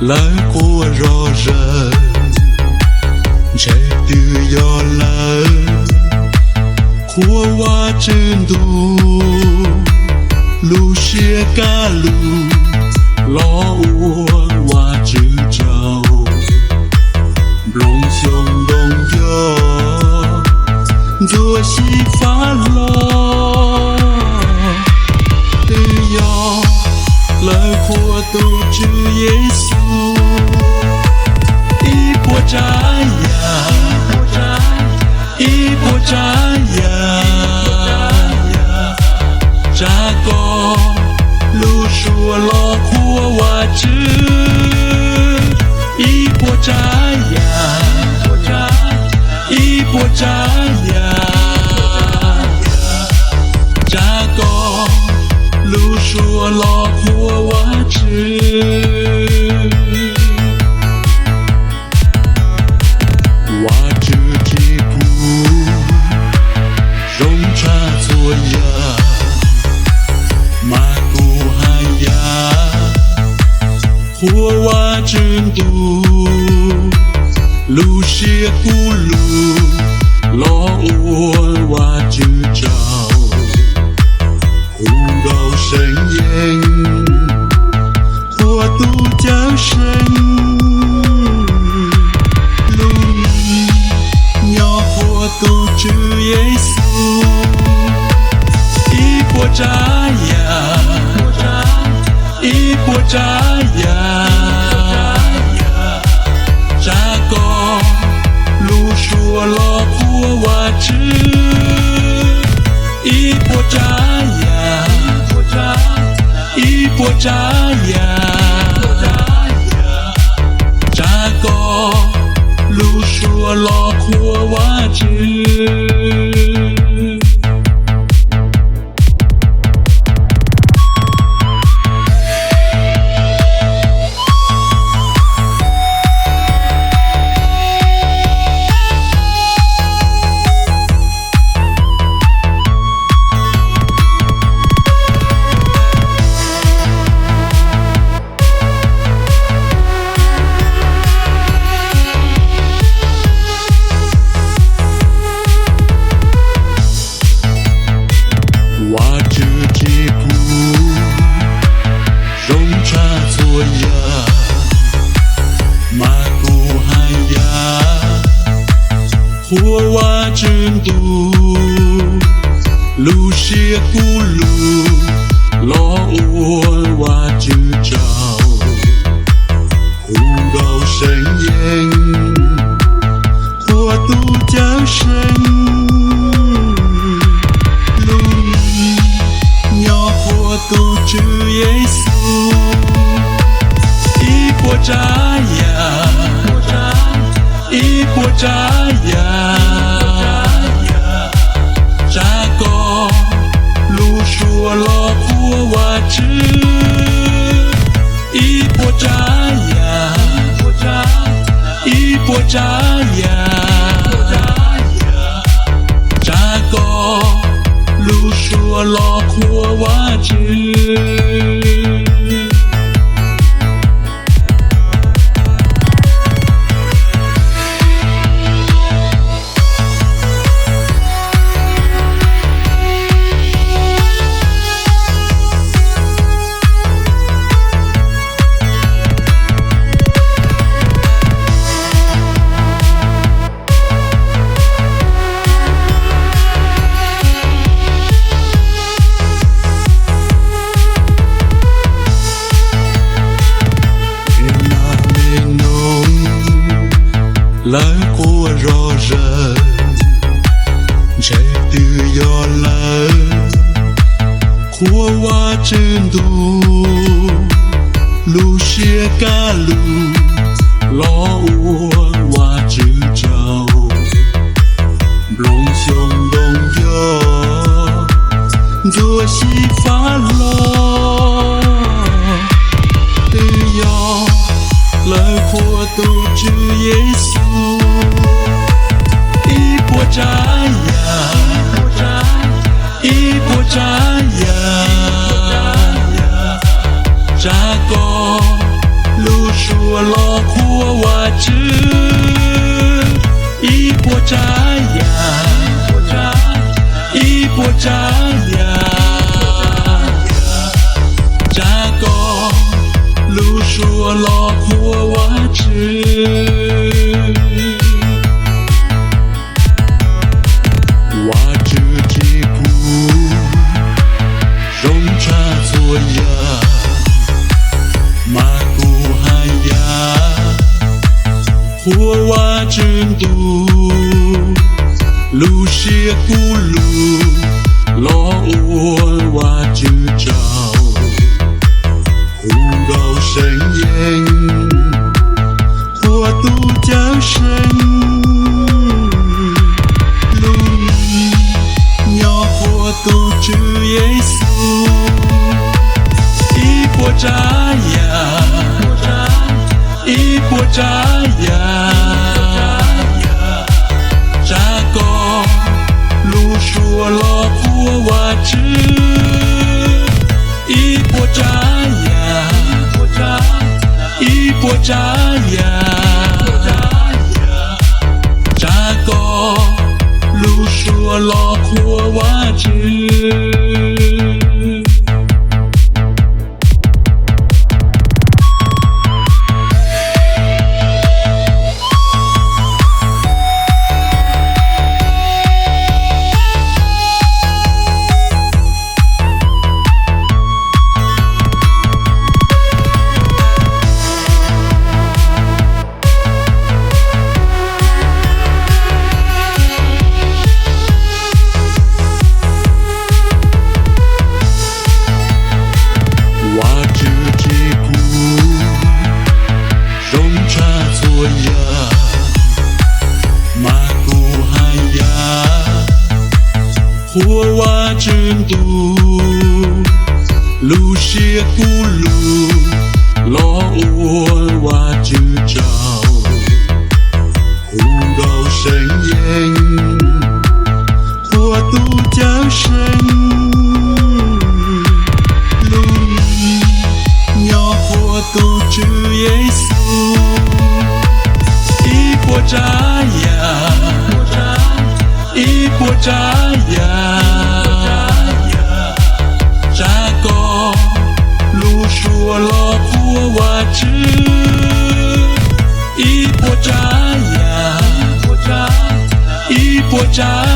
lời của rõ ràng trẻ tự do lời của hoa trên đu lu xia ca lu lo uông hoa chữ trào lòng sông đông gió rồi si phá lo tự do lời của tu chữ Giêsu ipo chaya ipo chaya cha có lu shua lo của hoa chữ ipo chaya ipo chaya cha có lu shua lo của hoa chữ hoa chữ chỉ phù rong cha chua ya mà cô hai ya của hoa chữ tu lu xia cu lu lo ua hoa chữ trào hùng đầu sinh yên của tu cháu sinh lu nhỏ của tu chữ Giêsu ipo chaya ipo chaya cha có lu shua lo của hoa chữ ipo chaya ipo chaya cha có lu shua lo của hoa chữ của hoa trên tu lu xia cu lu lo ua hoa chữ trào hùng đầu sinh yên của tu cháu sinh lu nhỏ của tu chữ Giêsu ipo chaya ipo chaya cha có lu shua lo của hoa chữ ipo chaya ipo chaya cha có lu shua lo của hoa chữ lời của rõ ràng trẻ tự do lời của hoa trên đu lu xia ca lu lo ua hoa chữ trào lòng sông đông gió rồi si phá lo tự do lời của tu chữ Giêsu ipo chaya ipo chaya cha có lu 说了苦我知，一波扎呀，一波扎呀，扎个路说了苦我知。我挖真多，路些古路，老我挖就找，红高声音，我都叫声，路你鸟我都知耶稣，一波扎呀。一波扎呀，扎个路说了苦我知，一波扎呀，一波扎呀，扎个路说了苦我知。我挖真多，路些古路，老我挖就找，红高声音，我都叫声，路你鸟我都知耶稣，一波扎呀。一波扎呀，扎个路说了苦我知，一波扎呀，一波扎。